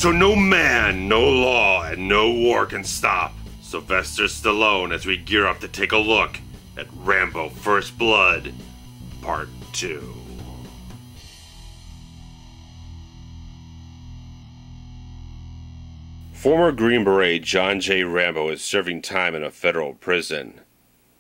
So no man, no law, and no war can stop Sylvester Stallone as we gear up to take a look at Rambo First Blood, Part 2. Former Green Beret John J. Rambo is serving time in a federal prison.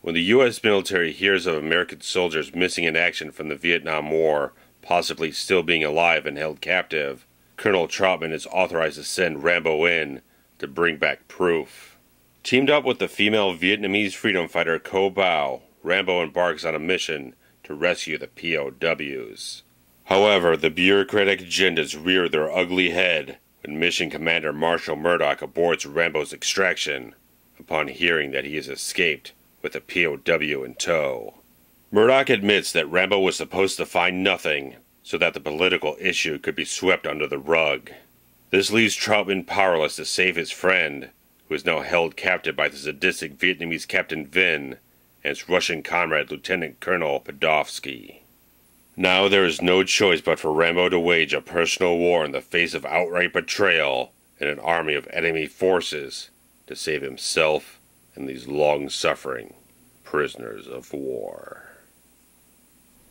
When the U.S. military hears of American soldiers missing in action from the Vietnam War, possibly still being alive and held captive, Colonel Troutman is authorized to send Rambo in to bring back proof. Teamed up with the female Vietnamese freedom fighter Kove, Rambo embarks on a mission to rescue the POWs. However, the bureaucratic agendas rear their ugly head when Mission Commander Marshal Murdoch aborts Rambo's extraction upon hearing that he has escaped with a POW in tow. Murdoch admits that Rambo was supposed to find nothing so that the political issue could be swept under the rug. This leaves Troutman powerless to save his friend, who is now held captive by the sadistic Vietnamese Captain Vinh and his Russian comrade Lieutenant Colonel Podolsky. Now there is no choice but for Rambo to wage a personal war in the face of outright betrayal and an army of enemy forces to save himself and these long-suffering prisoners of war.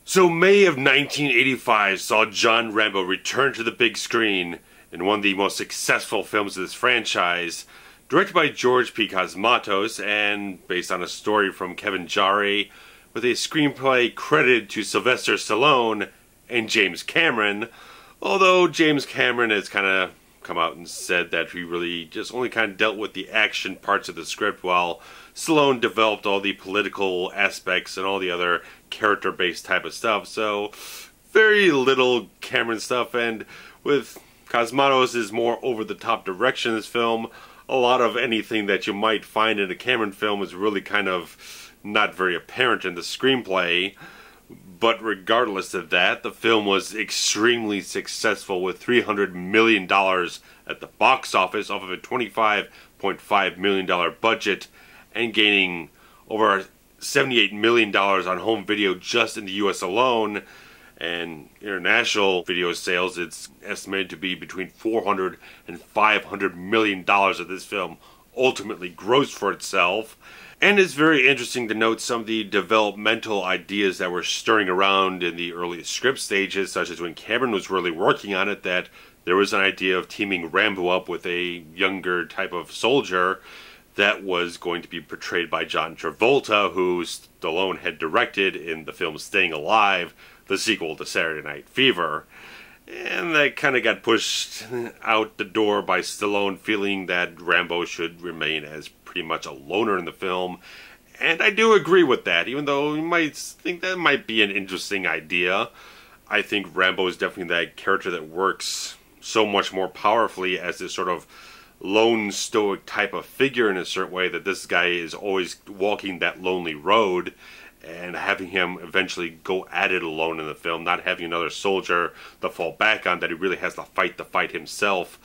So May of 1985 saw John Rambo return to the big screen in one of the most successful films of this franchise, directed by George P. Cosmatos and based on a story from Kevin Jarre, with a screenplay credited to Sylvester Stallone and James Cameron, although James Cameron has kind of come out and said that he really just only kind of dealt with the action parts of the script while Stallone developed all the political aspects and all the other character-based type of stuff. So very little Cameron stuff, and with Cosmatos' more over-the-top direction in this film, a lot of anything that you might find in a Cameron film is really kind of not very apparent in the screenplay. But regardless of that, the film was extremely successful with $300 million at the box office off of a $25.5 million budget and gaining over $78 million on home video just in the US alone. And international video sales, it's estimated to be between $400 and $500 million that this film ultimately grossed for itself. And it's very interesting to note some of the developmental ideas that were stirring around in the early script stages, such as when Cameron was really working on it, that there was an idea of teaming Rambo up with a younger type of soldier that was going to be portrayed by John Travolta, who Stallone had directed in the film Staying Alive, the sequel to Saturday Night Fever. And that kind of got pushed out the door by Stallone feeling that Rambo should remain as pretty much a loner in the film. And I do agree with that, even though you might think that might be an interesting idea. I think Rambo is definitely that character that works so much more powerfully as this sort of lone stoic type of figure in a certain way, that this guy is always walking that lonely road, and having him eventually go at it alone in the film, not having another soldier to fall back on, that he really has to fight the fight himself,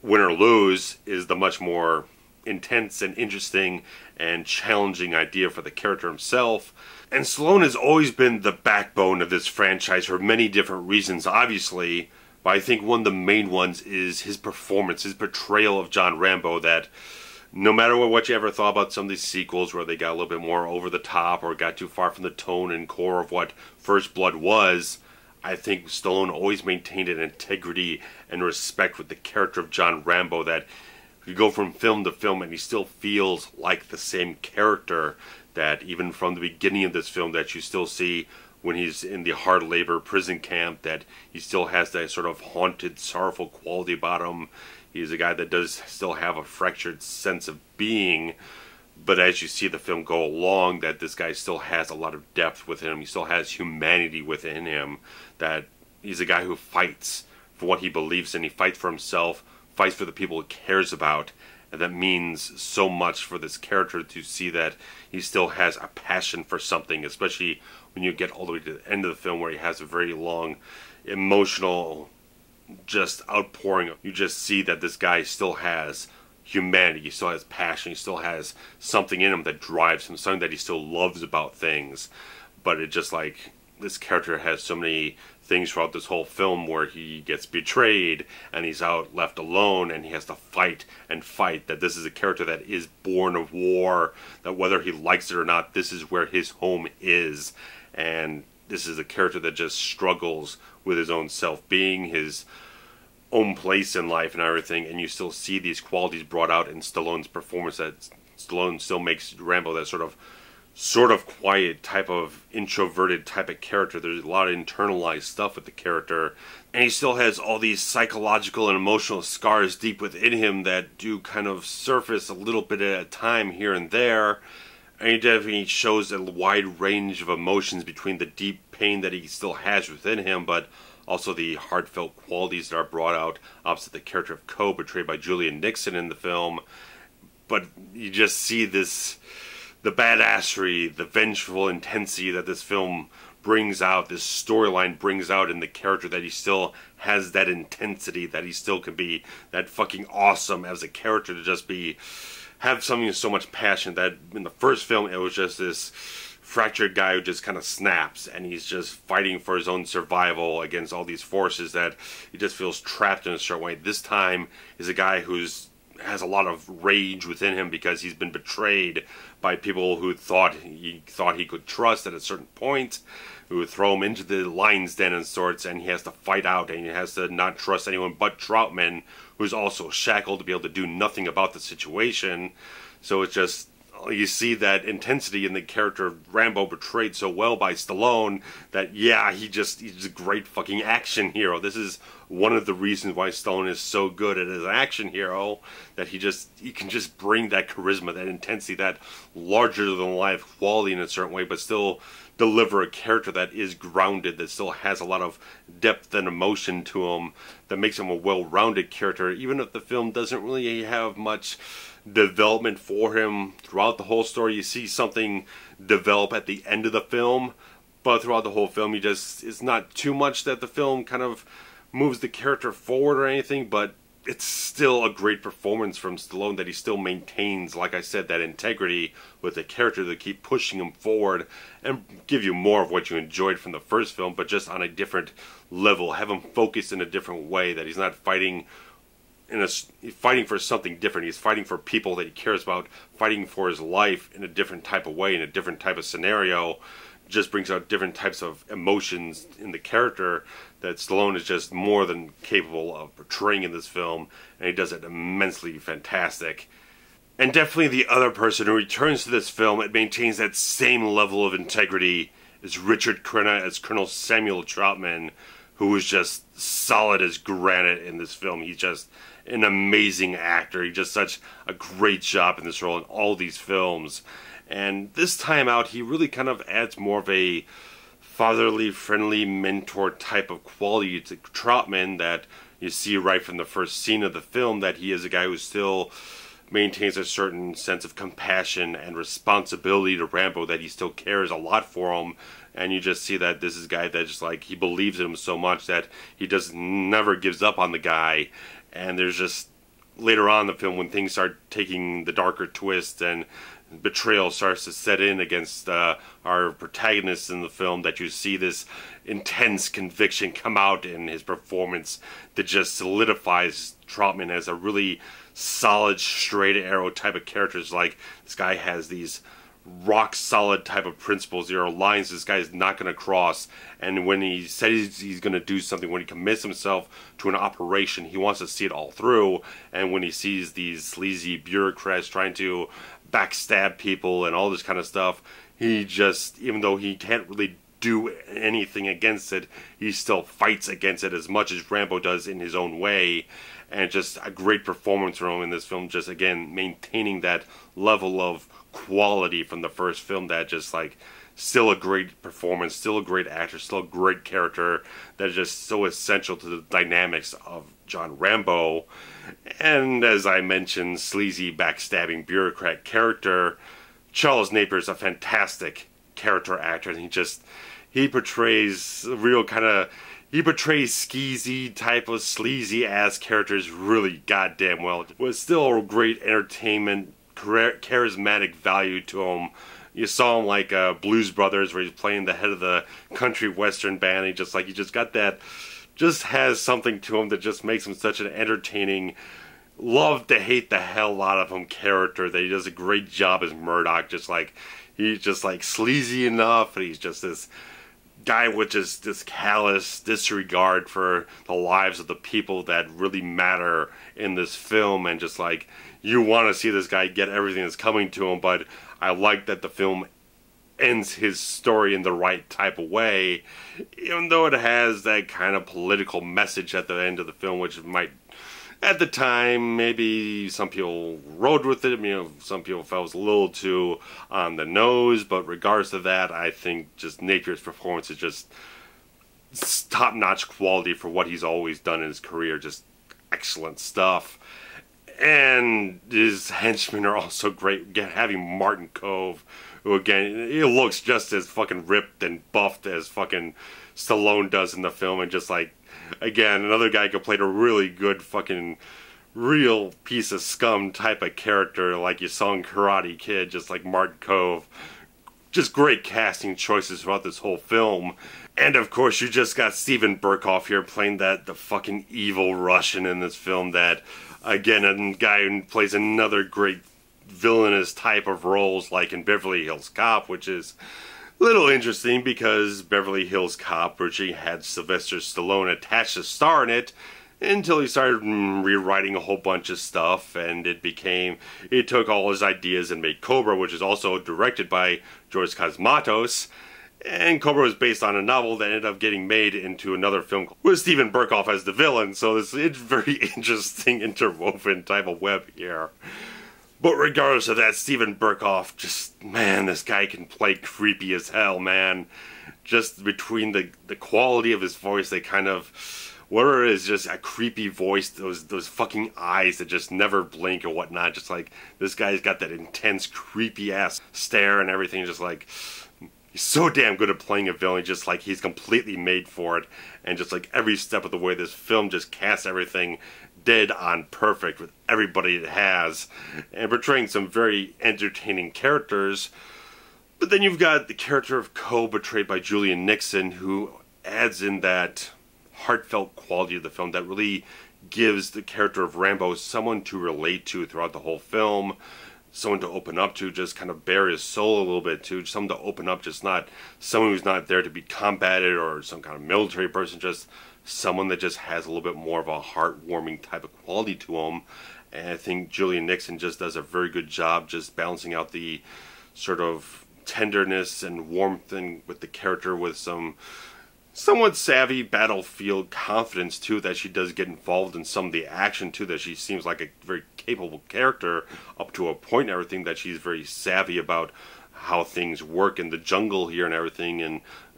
win or lose, is the much more intense and interesting and challenging idea for the character himself. And Stallone has always been the backbone of this franchise for many different reasons, obviously, but I think one of the main ones is his performance, his portrayal of John Rambo, that no matter what you ever thought about some of these sequels where they got a little bit more over the top or got too far from the tone and core of what First Blood was, I think Stallone always maintained an integrity and respect with the character of John Rambo, that you go from film to film and he still feels like the same character, that even from the beginning of this film that you still see when he's in the hard labor prison camp, that he still has that sort of haunted, sorrowful quality about him. He's a guy that does still have a fractured sense of being, but as you see the film go along, that this guy still has a lot of depth within him. He still has humanity within him, that he's a guy who fights for what he believes in. He fights for himself, fights for the people he cares about, and that means so much for this character to see that he still has a passion for something, especially when you get all the way to the end of the film where he has a very long emotional just outpouring. You just see that this guy still has humanity, he still has passion, he still has something in him that drives him, something that he still loves about things. But it just like this character has so many things throughout this whole film where he gets betrayed and he's out left alone and he has to fight and fight, that this is a character that is born of war, that whether he likes it or not, this is where his home is. And this is a character that just struggles with his own self-being, his own place in life and everything, and you still see these qualities brought out in Stallone's performance, that Stallone still makes Rambo that sort of quiet type of introverted type of character. There's a lot of internalized stuff with the character, and he still has all these psychological and emotional scars deep within him that do kind of surface a little bit at a time here and there. And he definitely shows a wide range of emotions between the deep pain that he still has within him, but also the heartfelt qualities that are brought out opposite the character of Kove, portrayed by Julian Nickson in the film. But you just see this, the badassery, the vengeful intensity that this film brings out, this storyline brings out in the character, that he still has that intensity, that he still can be that fucking awesome as a character, to just have something with so much passion that in the first film it was just this fractured guy who just kind of snaps and he's just fighting for his own survival against all these forces that he just feels trapped in a certain way. This time is a guy who's has a lot of rage within him because he's been betrayed by people who thought he could trust at a certain point, who would throw him into the lion's den and sorts, and he has to fight out, and he has to not trust anyone but Troutman, who's also shackled to be able to do nothing about the situation. So it's just, you see that intensity in the character of Rambo portrayed so well by Stallone, that yeah, he's a great fucking action hero. This is one of the reasons why Stallone is so good at as an action hero, that he can just bring that charisma, that intensity, that larger than life quality in a certain way, but still deliver a character that is grounded, that still has a lot of depth and emotion to him, that makes him a well-rounded character, even if the film doesn't really have much development for him throughout the whole story. You see something develop at the end of the film, but throughout the whole film, it's not too much that the film kind of moves the character forward or anything, but it's still a great performance from Stallone, that he still maintains, like I said, that integrity with the character to keep pushing him forward and give you more of what you enjoyed from the first film, but just on a different level, have him focused in a different way, that he's not fighting he's fighting for something different. He's fighting for people that he cares about, fighting for his life in a different type of way, in a different type of scenario. Just brings out different types of emotions in the character that Stallone is just more than capable of portraying in this film, and he does it immensely fantastic. And definitely the other person who returns to this film and maintains that same level of integrity is Richard Crenna as Colonel Samuel Troutman, who is just solid as granite in this film. He's just an amazing actor. He does such a great job in this role in all these films. And this time out, he really kind of adds more of a fatherly, friendly mentor type of quality to Troutman, that you see right from the first scene of the film, that he is a guy who still maintains a certain sense of compassion and responsibility to Rambo, that he still cares a lot for him. And you just see that this is a guy that just, like, he believes in him so much that he just never gives up on the guy. And there's just, later on in the film, when things start taking the darker twist and betrayal starts to set in against our protagonists in the film, that you see this intense conviction come out in his performance that just solidifies Troutman as a really solid, straight arrow type of character. It's like, this guy has these rock solid type of principles. There are lines this guy is not going to cross, and when he says he's going to do something, when he commits himself to an operation, he wants to see it all through. And when he sees these sleazy bureaucrats trying to backstab people and all this kind of stuff, he just, even though he can't really do anything against it, he still fights against it as much as Rambo does in his own way. And just a great performance from him in this film, just again maintaining that level of quality from the first film, that just, like, still a great performance, still a great actor, still a great character, that is just so essential to the dynamics of John Rambo. And as I mentioned, sleazy, backstabbing bureaucrat character, Charles Napier is a fantastic character actor, and he portrays a real kind of, he portrays skeezy type of sleazy ass characters really goddamn well. With still a great entertainment, charismatic value to him. You saw him like Blues Brothers, where he's playing the head of the country western band. He just got that, just has something to him that just makes him such an entertaining, love to hate the hell out of him character, that he does a great job as Murdoch. He's just like sleazy enough, and he's just this guy with just this callous disregard for the lives of the people that really matter in this film, and just like, you want to see this guy get everything that's coming to him. But I like that the film ends his story in the right type of way, even though it has that kind of political message at the end of the film, which might, at the time, maybe some people rode with it. Some people felt it was a little too on the nose, but regardless of that, I think just Napier's performance is just top-notch quality for what he's always done in his career. Just excellent stuff. And his henchmen are also great. Again, having Martin Kove, who again, he looks just as fucking ripped and buffed as fucking Stallone does in the film, and just like, again, another guy who played a really good fucking real piece of scum type of character like you saw in Karate Kid, just like Martin Kove. Just great casting choices throughout this whole film. And of course, you just got Steven Berkoff here playing the fucking evil Russian in this film, that, again, a guy who plays another great villainous type of roles like in Beverly Hills Cop, which is a little interesting because Beverly Hills Cop originally had Sylvester Stallone attached to star in it, until he started rewriting a whole bunch of stuff, and it took all his ideas and made Cobra, which is also directed by George Cosmatos. And Cobra was based on a novel that ended up getting made into another film with Steven Berkoff as the villain, so it's very interesting interwoven type of web here. But regardless of that, Steven Berkoff, just, man, this guy can play creepy as hell, man. Just between the quality of his voice, they kind of, whatever it is, just a creepy voice, those fucking eyes that just never blink or whatnot, just like, this guy's got that intense, creepy-ass stare and everything, just like, he's so damn good at playing a villain, just like, he's completely made for it, and just like, every step of the way, this film just casts everything dead on perfect with everybody it has, and portraying some very entertaining characters. But then you've got the character of Kove, portrayed by Julian Nickson, who adds in that heartfelt quality of the film that really gives the character of Rambo someone to relate to throughout the whole film, someone to open up to, just kind of bare his soul a little bit to, someone to open up, just not someone who's not there to be combated or some kind of military person, just someone that just has a little bit more of a heartwarming type of quality to him. And I think Julian Nickson just does a very good job just balancing out the sort of tenderness and warmth with the character, with some somewhat savvy battlefield confidence too, that she does get involved in some of the action too, that she seems like a very capable character up to a point and everything, that she's very savvy about how things work in the jungle here and everything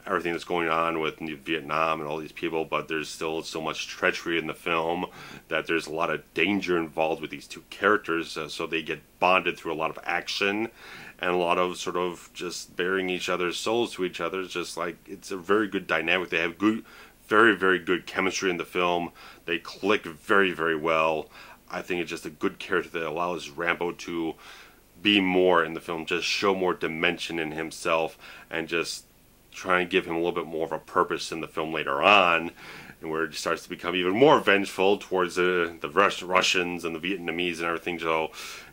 that's going on with Vietnam and all these people. But there's still so much treachery in the film that there's a lot of danger involved with these two characters, so they get bonded through a lot of action and a lot of sort of just bearing each other's souls to each other. It's just like, it's a very good dynamic. They have good, very, very good chemistry in the film. They click very, very well. I think it's just a good character that allows Rambo to be more in the film, just show more dimension in himself, and just try and give him a little bit more of a purpose in the film later on, and where it starts to become even more vengeful towards the Russians and the Vietnamese and everything. So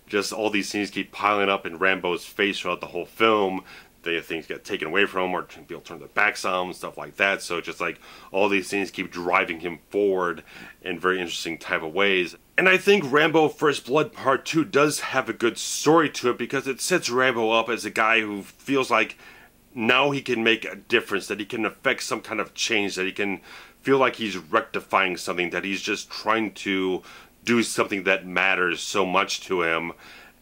just all these things keep piling up in Rambo's face throughout the whole film. Things get taken away from him, or people turn their backs on him, stuff like that. So just like all these things keep driving him forward in very interesting type of ways. And I think Rambo First Blood Part 2 does have a good story to it, because it sets Rambo up as a guy who feels like now he can make a difference, that he can affect some kind of change, that he can feel like he's rectifying something, that he's just trying to do something that matters so much to him.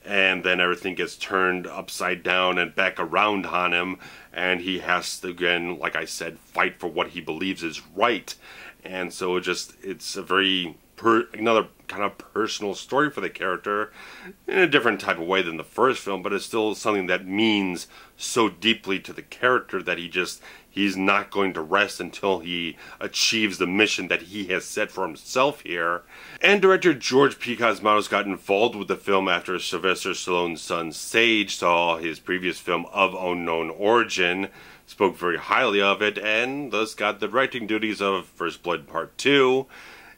And then everything gets turned upside down and back around on him, and he has to, again, like I said, fight for what he believes is right. And so it's a very another kind of personal story for the character in a different type of way than the first film, but it's still something that means so deeply to the character that he's not going to rest until he achieves the mission that he has set for himself here. And director George P. Cosmatos got involved with the film after Sylvester Stallone's son Sage saw his previous film of unknown origin, spoke very highly of it, and thus got the directing duties of First Blood Part 2.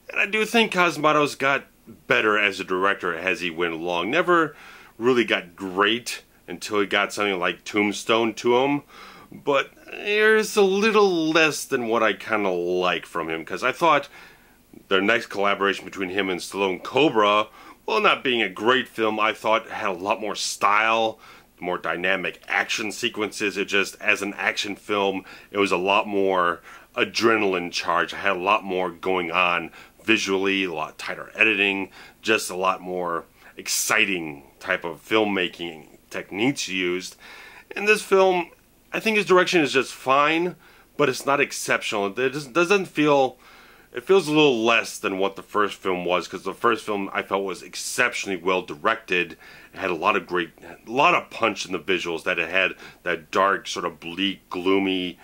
And I do think Cosmatos got better as a director as he went along. Never really got great until he got something like Tombstone to him, but there's a little less than what I kind of like from him, because I thought their next collaboration between him and Stallone, Cobra, while not being a great film, I thought had a lot more style, more dynamic action sequences. It just, as an action film, it was a lot more adrenaline charged. It had a lot more going on visually, a lot tighter editing, just a lot more exciting type of filmmaking techniques used. In this film, I think his direction is just fine, but it's not exceptional. It just doesn't feel... It feels a little less than what the first film was, because the first film I felt was exceptionally well directed. It had a lot of punch in the visuals. That it had that dark, sort of bleak, gloomy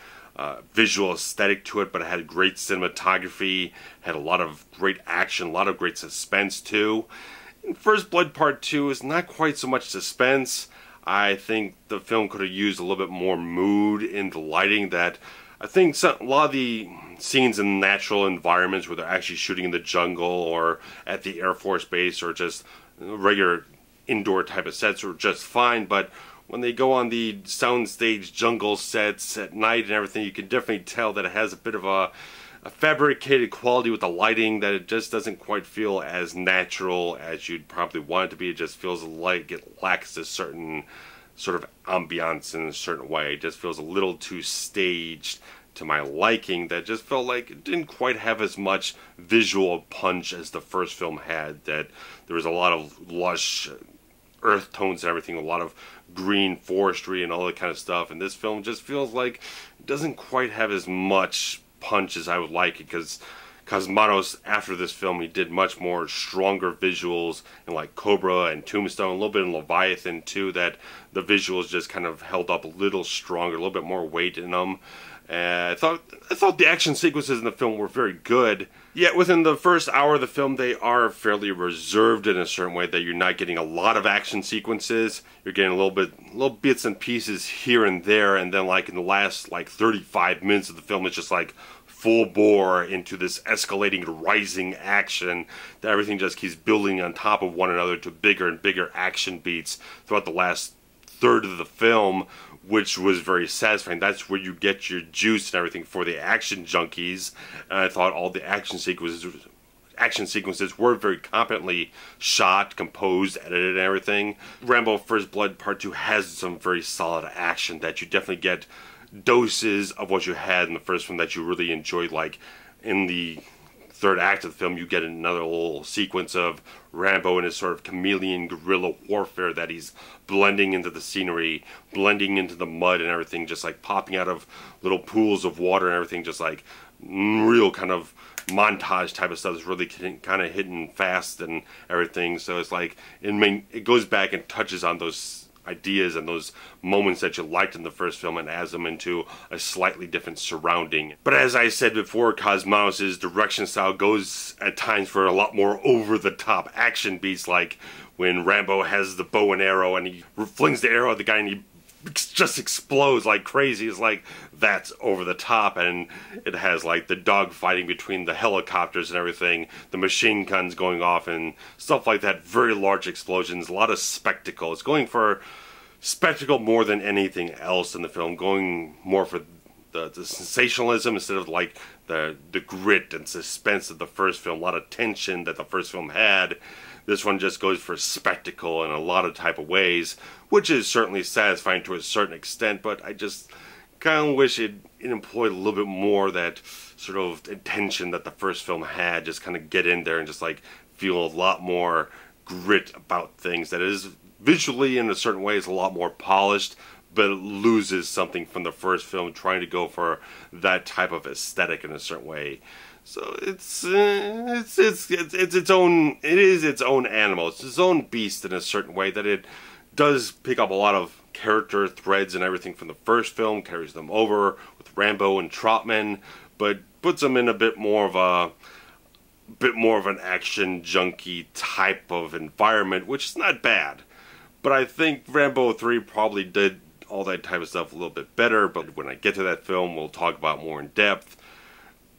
visual aesthetic to it, but it had great cinematography, had a lot of great action, a lot of great suspense too. And First Blood Part 2 is not quite so much suspense. I think the film could have used a little bit more mood in the lighting. That I think a lot of the scenes in natural environments where they're actually shooting in the jungle or at the Air Force Base or just regular indoor type of sets are just fine, but when they go on the soundstage jungle sets at night and everything, you can definitely tell that it has a bit of a fabricated quality with the lighting, that it just doesn't quite feel as natural as you'd probably want it to be. It just feels like it lacks a certain sort of ambiance in a certain way. It just feels a little too staged to my liking. That just felt like it didn't quite have as much visual punch as the first film had. That there was a lot of lush earth tones and everything, a lot of green forestry and all that kind of stuff, and this film just feels like it doesn't quite have as much punch as I would like it, because Cosmatos, after this film, he did much more stronger visuals in like Cobra and Tombstone, a little bit in Leviathan too, that the visuals just kind of held up a little stronger, a little bit more weight in them. I thought the action sequences in the film were very good, yet within the first hour of the film they are fairly reserved in a certain way, that you're not getting a lot of action sequences. You're getting little bits and pieces here and there, and then like in the last like 35 minutes of the film it's just like full bore into this escalating, rising action, that everything just keeps building on top of one another to bigger and bigger action beats throughout the last third of the film, which was very satisfying. That's where you get your juice and everything for the action junkies. And I thought all the action sequences were very competently shot, composed, edited, and everything. Rambo First Blood Part 2 has some very solid action that you definitely get doses of what you had in the first one that you really enjoyed. Like in the third act of the film, you get another little sequence of Rambo and his sort of chameleon guerrilla warfare, that he's blending into the scenery, blending into the mud and everything, just like popping out of little pools of water and everything, just like real kind of montage type of stuff is really kind of hitting fast and everything. So it's like it goes back and touches on those ideas and those moments that you liked in the first film and adds them into a slightly different surrounding. But as I said before, Cosmatos' direction style goes at times for a lot more over-the-top action beats, like when Rambo has the bow and arrow and he flings the arrow at the guy and he just explodes like crazy. It's like, that's over the top. And it has like the dog fighting between the helicopters and everything, the machine guns going off and stuff like that, very large explosions, a lot of spectacle. It's going for spectacle more than anything else in the film, going more for the sensationalism instead of like the grit and suspense of the first film, a lot of tension that the first film had. This one just goes for spectacle in a lot of type of ways, which is certainly satisfying to a certain extent, but I just kind of wish it employed a little bit more that sort of intention that the first film had, just kind of get in there and just like feel a lot more grit about things. That is visually in a certain way is a lot more polished, but it loses something from the first film trying to go for that type of aesthetic in a certain way. So it's its own. It is its own animal. It's its own beast in a certain way that it does pick up a lot of character threads and everything from the first film, carries them over with Rambo and Trotman, but puts them in a bit more of an action junkie type of environment, which is not bad. But I think Rambo 3 probably did all that type of stuff a little bit better, but when I get to that film, we'll talk about more in depth.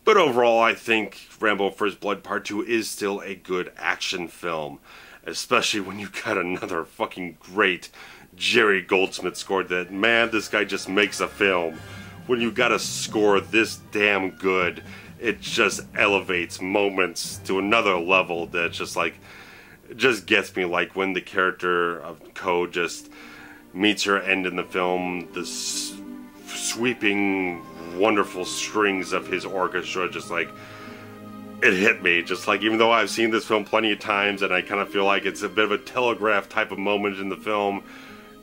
But overall, I think Rambo First Blood Part 2 is still a good action film, especially when you got another fucking great Jerry Goldsmith score. That, man, this guy just makes a film. When you got a score this damn good, it just elevates moments to another level that just like, it just gets me. Like when the character of Kove just meets her end in the film, this sweeping, wonderful strings of his orchestra, just like, it hit me. Just like, even though I've seen this film plenty of times and I kind of feel like it's a bit of a telegraph type of moment in the film,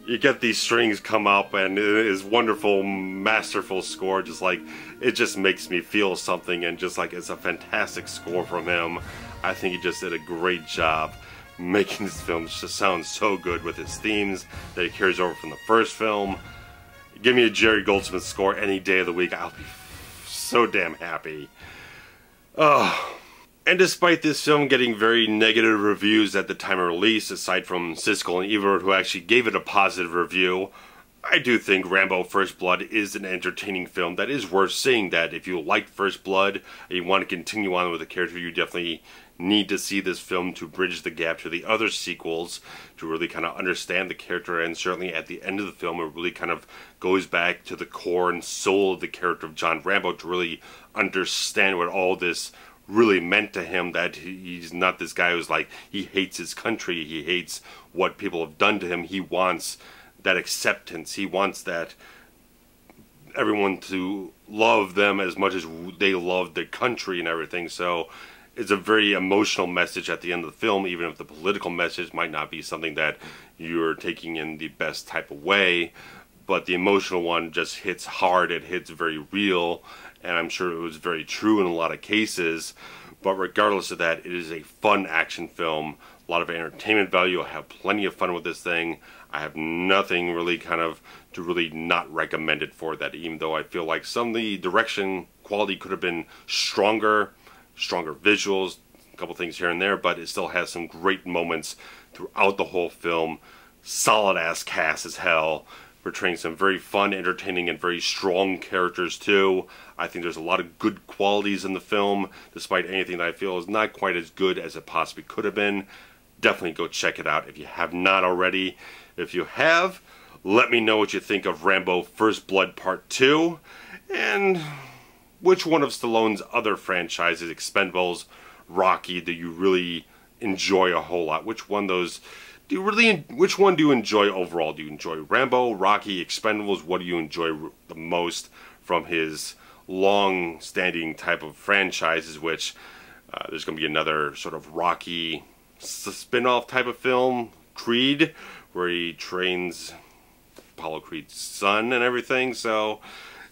you get these strings come up and his wonderful, masterful score, just like, it just makes me feel something, and just like, it's a fantastic score from him. I think he just did a great job making this film just sound so good with his themes that he carries over from the first film. Give me a Jerry Goldsmith score any day of the week, I'll be so damn happy. Oh. And despite this film getting very negative reviews at the time of release, aside from Siskel and Ebert, who actually gave it a positive review, I do think Rambo First Blood is an entertaining film that is worth seeing. That if you liked First Blood and you want to continue on with the character, you definitely need to see this film to bridge the gap to the other sequels, to really kind of understand the character. And certainly at the end of the film, it really kind of goes back to the core and soul of the character of John Rambo, to really understand what all this really meant to him. That he's not this guy who's like, he hates his country, he hates what people have done to him. He wants that acceptance, he wants that everyone to love them as much as they love their country and everything. So it's a very emotional message at the end of the film, even if the political message might not be something that you're taking in the best type of way. But the emotional one just hits hard, it hits very real, and I'm sure it was very true in a lot of cases. But regardless of that, it is a fun action film, a lot of entertainment value. I have plenty of fun with this thing. I have nothing really kind of to really not recommend it for that, even though I feel like some of the direction quality could have been stronger visuals, a couple things here and there, but it still has some great moments throughout the whole film. Solid ass cast as hell, portraying some very fun, entertaining, and very strong characters too. I think there's a lot of good qualities in the film, despite anything that I feel is not quite as good as it possibly could have been. Definitely go check it out if you have not already. If you have, let me know what you think of Rambo First Blood Part 2, and which one of Stallone's other franchises, Expendables, Rocky, do you really enjoy a whole lot? Which one do you enjoy overall? Do you enjoy Rambo, Rocky, Expendables? What do you enjoy the most from his long-standing type of franchises, which there's going to be another sort of Rocky spin-off type of film, Creed, where he trains Apollo Creed's son and everything. So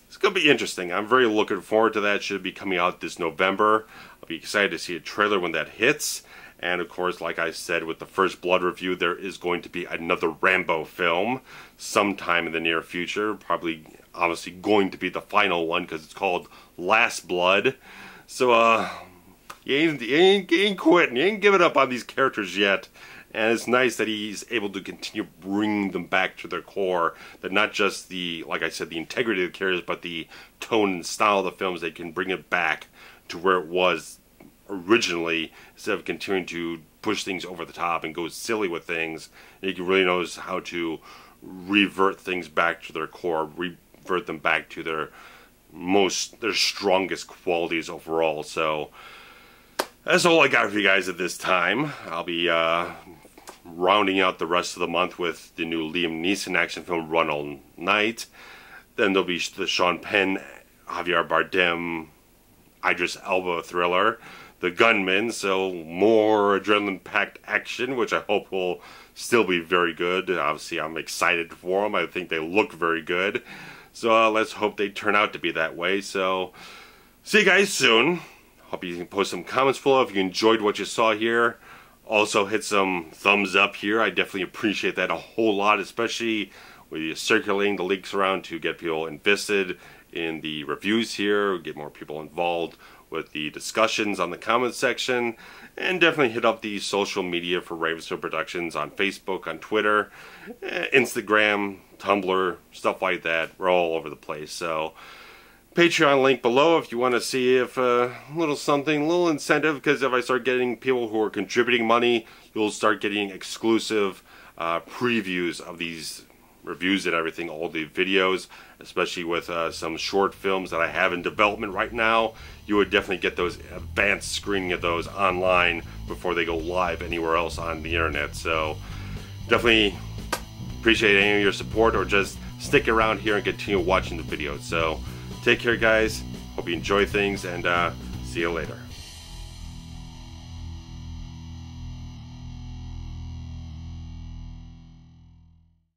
it's going to be interesting. I'm very looking forward to that. Should be coming out this November. I'll be excited to see a trailer when that hits. And of course, like I said with the First Blood review, there is going to be another Rambo film sometime in the near future. Probably, obviously, going to be the final one because it's called Last Blood. So, you ain't quitting. You ain't giving up on these characters yet. And it's nice that he's able to continue bringing them back to their core. That not just the, like I said, the integrity of the characters, but the tone and style of the films. They can bring it back to where it was originally, instead of continuing to push things over the top and go silly with things. He really knows how to revert things back to their core, revert them back to their strongest qualities overall. So that's all I got for you guys at this time. I'll be rounding out the rest of the month with the new Liam Neeson action film Run All Night. Then there'll be the Sean Penn, Javier Bardem, Idris Elba thriller, The Gunman. So more adrenaline-packed action, which I hope will still be very good. Obviously, I'm excited for them. I think they look very good. So let's hope they turn out to be that way. So see you guys soon. Hope you can post some comments below if you enjoyed what you saw here. Also hit some thumbs up here. I definitely appreciate that a whole lot, especially with you circulating the links around to get people invested in the reviews here, get more people involved with the discussions on the comments section, and definitely hit up the social media for RavensFilm Productions on Facebook, on Twitter, Instagram, Tumblr, stuff like that. We're all over the place. So Patreon link below if you want to see if a little something, a little incentive, because if I start getting people who are contributing money, you'll start getting exclusive previews of these reviews and everything, all the videos, especially with some short films that I have in development right now. You would definitely get those advanced screening of those online before they go live anywhere else on the internet. So definitely appreciate any of your support, or just stick around here and continue watching the videos. So take care, guys. Hope you enjoy things, and see you later.